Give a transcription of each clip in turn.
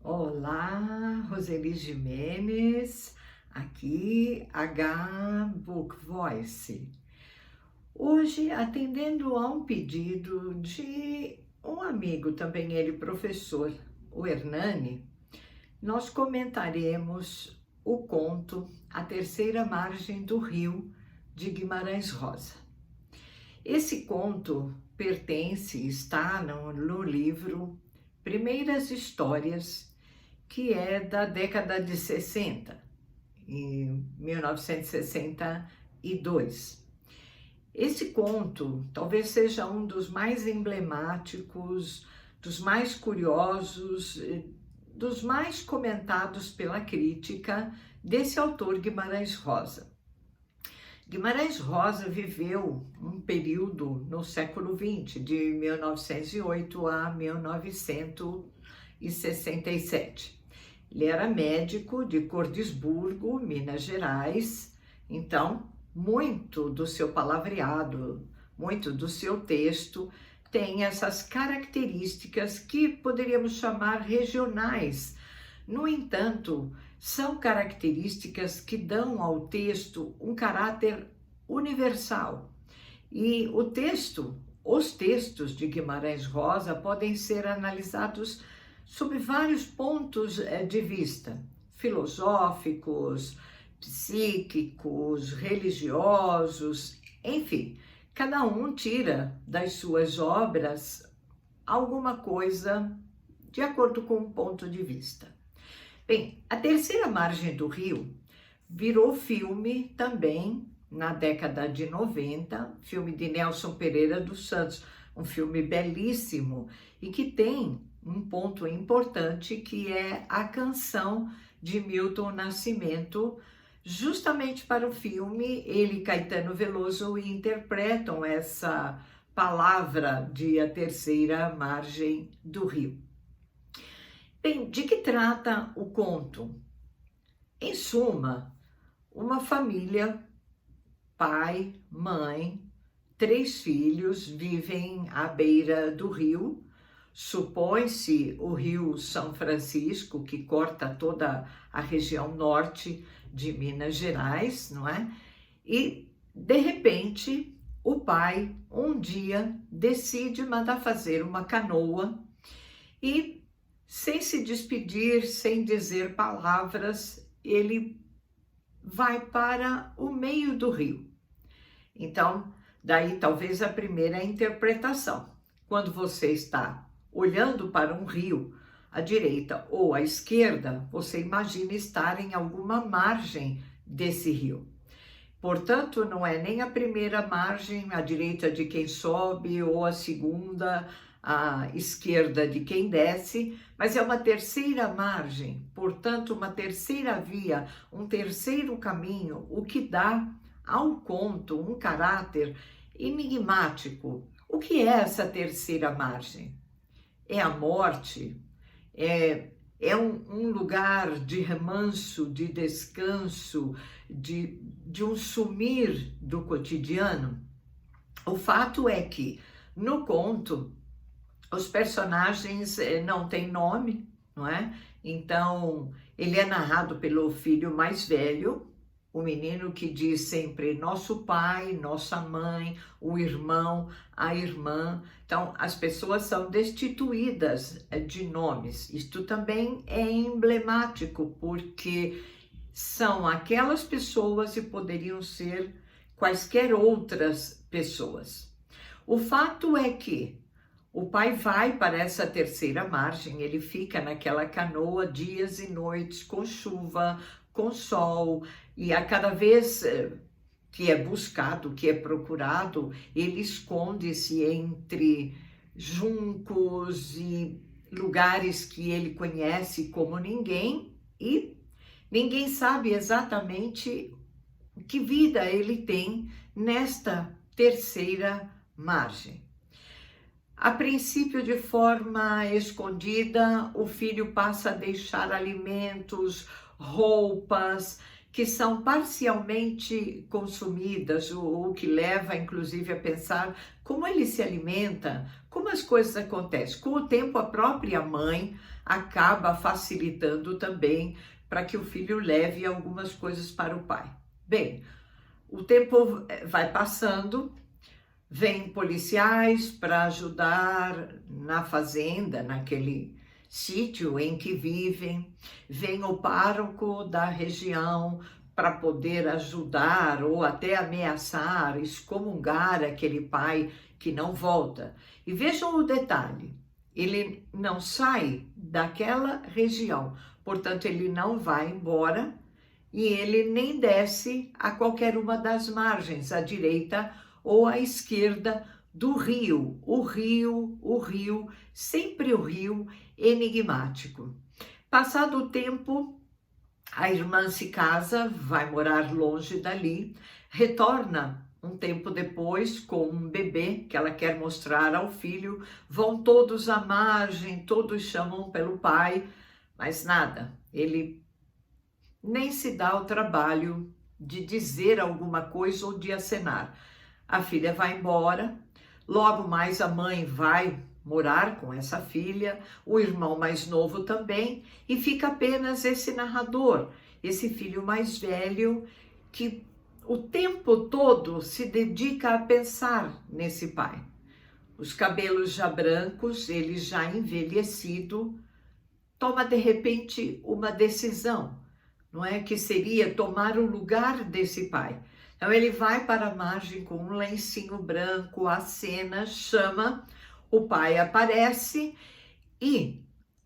Olá, Roseli Jimenez, aqui H Book Voice. Hoje, atendendo a um pedido de um amigo, também ele professor, o Hernani, nós comentaremos o conto A Terceira Margem do Rio, de Guimarães Rosa. Esse conto está no livro Primeiras Histórias, que é da década de 60, em 1962. Esse conto talvez seja um dos mais emblemáticos, dos mais curiosos, dos mais comentados pela crítica desse autor Guimarães Rosa. Guimarães Rosa viveu um período no século XX, de 1908 a 1967. Ele era médico de Cordisburgo, Minas Gerais, então muito do seu palavreado, muito do seu texto tem essas características que poderíamos chamar regionais. No entanto, são características que dão ao texto um caráter universal. E os textos de Guimarães Rosa podem ser analisados sob vários pontos de vista, filosóficos, psíquicos, religiosos, enfim, cada um tira das suas obras alguma coisa de acordo com o ponto de vista. Bem, A Terceira Margem do Rio virou filme também na década de 90, filme de Nelson Pereira dos Santos, um filme belíssimo e que tem um ponto importante que é a canção de Milton Nascimento. Justamente para o filme, ele e Caetano Veloso interpretam essa palavra de A Terceira Margem do Rio. Bem, de que trata o conto? Em suma, uma família, pai, mãe, 3 filhos vivem à beira do rio. Supõe-se o Rio São Francisco, que corta toda a região norte de Minas Gerais, não é? E, de repente, o pai, um dia, decide mandar fazer uma canoa e, sem se despedir, sem dizer palavras, ele vai para o meio do rio. Então, daí talvez a primeira interpretação. Quando você está olhando para um rio, à direita ou à esquerda, você imagina estar em alguma margem desse rio. Portanto, não é nem a primeira margem, à direita de quem sobe, ou a segunda, à esquerda de quem desce, mas é uma terceira margem, portanto, uma terceira via, um terceiro caminho, o que dá ao conto um caráter enigmático. O que é essa terceira margem? É a morte? É um lugar de remanso, de descanso, de um sumir do cotidiano? O fato é que, no conto, os personagens não têm nome, não é? Então, ele é narrado pelo filho mais velho, o menino que diz sempre nosso pai, nossa mãe, o irmão, a irmã. Então, as pessoas são destituídas de nomes. Isto também é emblemático, porque são aquelas pessoas e poderiam ser quaisquer outras pessoas. O fato é que o pai vai para essa terceira margem, ele fica naquela canoa dias e noites, com chuva, com sol, e a cada vez que é buscado, que é procurado, ele esconde-se entre juncos e lugares que ele conhece como ninguém, e ninguém sabe exatamente que vida ele tem nesta terceira margem. A princípio, de forma escondida, o filho passa a deixar alimentos, roupas, que são parcialmente consumidas, o que leva, inclusive, a pensar como ele se alimenta, como as coisas acontecem? Com o tempo, a própria mãe acaba facilitando também para que o filho leve algumas coisas para o pai. Bem, o tempo vai passando, vem policiais para ajudar na fazenda, naquele sítio em que vivem, vem o pároco da região para poder ajudar ou até ameaçar, excomungar aquele pai que não volta. E vejam o detalhe, ele não sai daquela região, portanto ele não vai embora e ele nem desce a qualquer uma das margens, à direita ou à esquerda do rio. O rio, sempre o rio enigmático. Passado o tempo, a irmã se casa, vai morar longe dali, retorna um tempo depois com um bebê que ela quer mostrar ao filho, vão todos à margem, todos chamam pelo pai, mas nada, ele nem se dá o trabalho de dizer alguma coisa ou de acenar. A filha vai embora, logo mais a mãe vai morar com essa filha, o irmão mais novo também, e fica apenas esse narrador, esse filho mais velho que o tempo todo se dedica a pensar nesse pai. Os cabelos já brancos, ele já envelhecido, toma de repente uma decisão, não é? Que seria tomar o lugar desse pai. Então ele vai para a margem com um lencinho branco, acena, chama, o pai aparece e,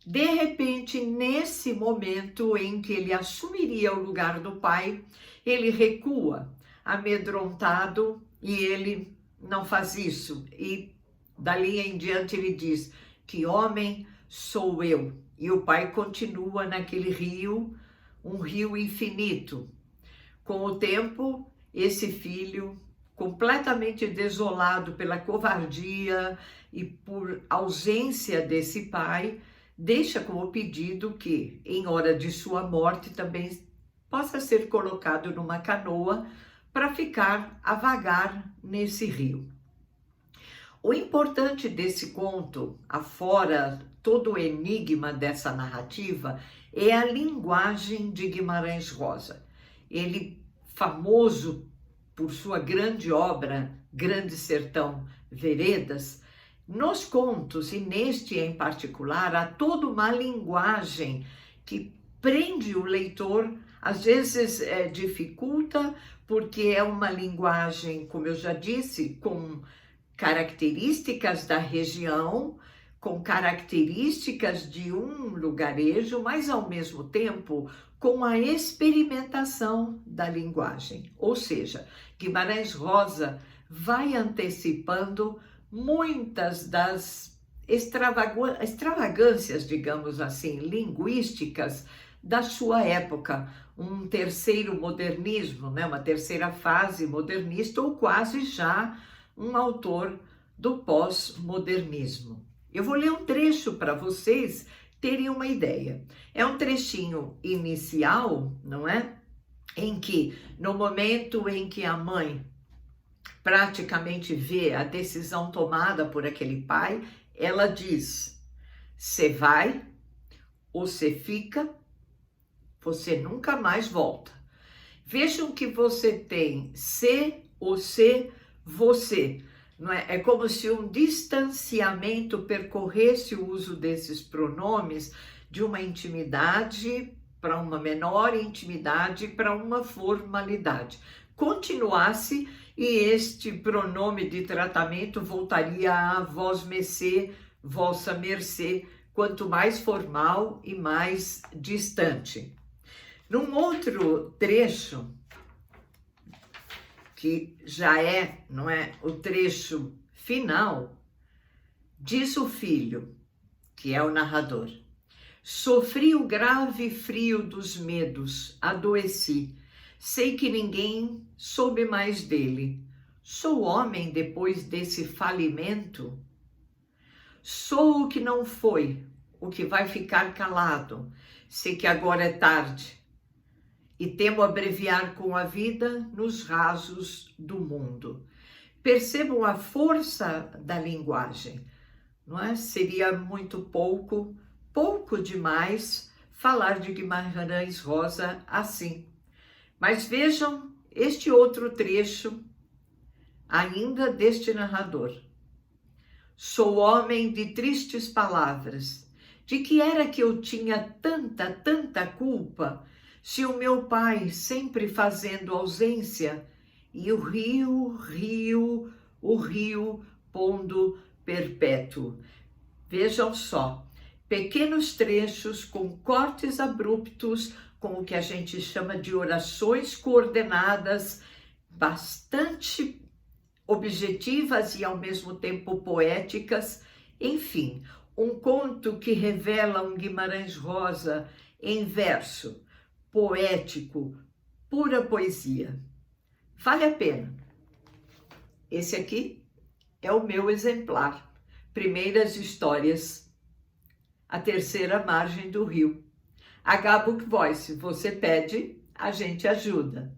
de repente, nesse momento em que ele assumiria o lugar do pai, ele recua, amedrontado, e ele não faz isso. E dali em diante ele diz: que homem sou eu? E o pai continua naquele rio, um rio infinito. Com o tempo, esse filho, completamente desolado pela covardia e por ausência desse pai, deixa como pedido que, em hora de sua morte, também possa ser colocado numa canoa para ficar a vagar nesse rio. O importante desse conto, afora todo o enigma dessa narrativa, é a linguagem de Guimarães Rosa. Ele, famoso por sua grande obra, Grande Sertão Veredas, nos contos, e neste em particular, há toda uma linguagem que prende o leitor, às vezes dificulta, porque é uma linguagem, como eu já disse, com características da região, com características de um lugarejo, mas ao mesmo tempo com a experimentação da linguagem. Ou seja, Guimarães Rosa vai antecipando muitas das extravagâncias, digamos assim, linguísticas da sua época, um terceiro modernismo, né? Uma terceira fase modernista, ou quase já um autor do pós-modernismo. Eu vou ler um trecho para vocês terem uma ideia. É um trechinho inicial, não é? Em que, no momento em que a mãe praticamente vê a decisão tomada por aquele pai, ela diz: você vai, ou você fica, você nunca mais volta. Vejam que você tem se, você, você. Não é? É como se um distanciamento percorresse o uso desses pronomes de uma intimidade para uma menor intimidade, para uma formalidade. Continuasse e este pronome de tratamento voltaria a vós mercê, vossa mercê, quanto mais formal e mais distante. Num outro trecho, que já é, não é, o trecho final, diz o filho, que é o narrador: sofri o grave frio dos medos, adoeci, sei que ninguém soube mais dele. Sou homem depois desse falimento? Sou o que não foi, o que vai ficar calado, sei que agora é tarde, e temo abreviar com a vida nos rasos do mundo. Percebam a força da linguagem. não é? Seria muito pouco demais falar de Guimarães Rosa assim. Mas vejam este outro trecho ainda deste narrador. Sou homem de tristes palavras. De que era que eu tinha tanta culpa, se o meu pai sempre fazendo ausência, e o rio pondo perpétuo. Vejam só, pequenos trechos com cortes abruptos, com o que a gente chama de orações coordenadas, bastante objetivas e ao mesmo tempo poéticas, enfim, um conto que revela um Guimarães Rosa em verso, poético, pura poesia. Vale a pena. Esse aqui é o meu exemplar. Primeiras Histórias, A Terceira Margem do Rio. H-Book Voice, você pede, a gente ajuda.